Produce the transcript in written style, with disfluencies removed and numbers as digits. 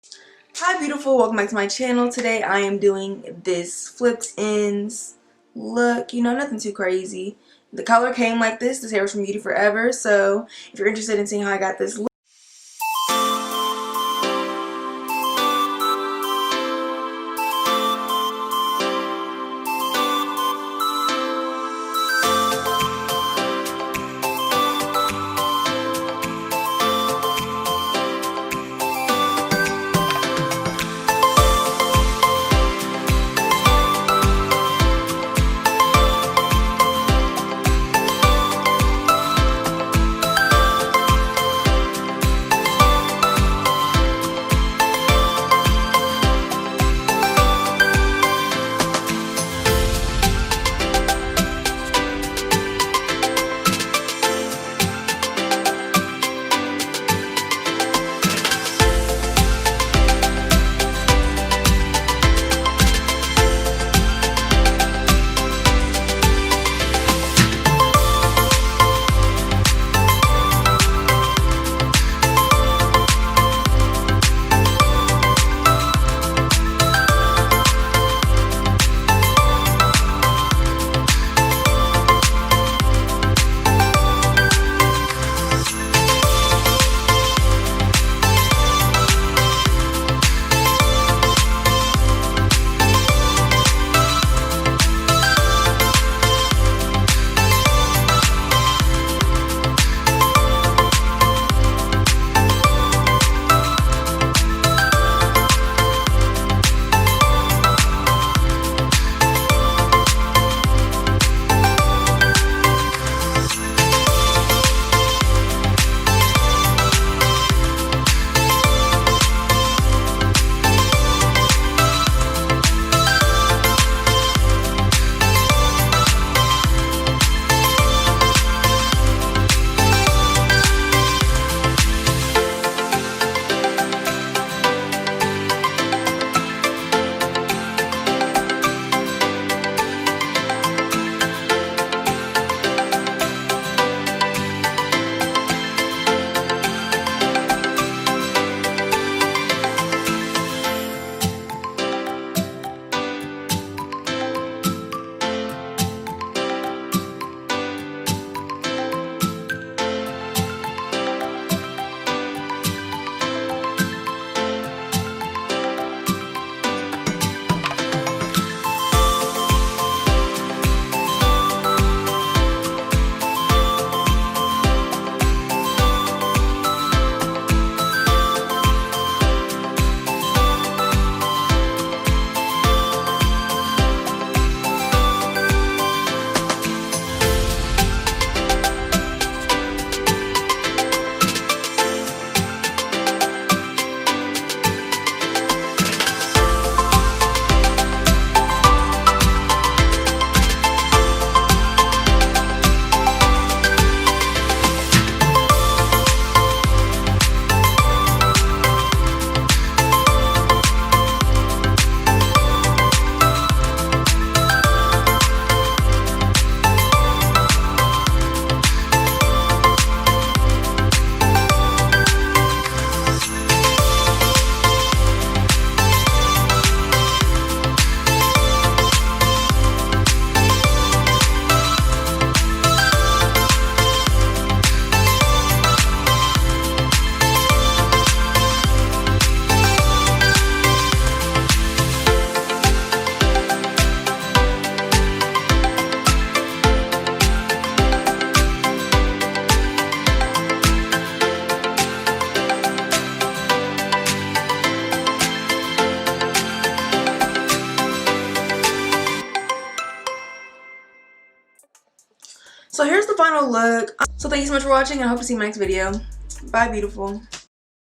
Hi beautiful, welcome back to my channel. Today I am doing this flipped ends look, you know, nothing too crazy. The color came like this hair was from Beauty Forever, so if you're interested in seeing how I got this look, so here's the final look. So thank you so much for watching, and I hope to see you in my next video. Bye beautiful.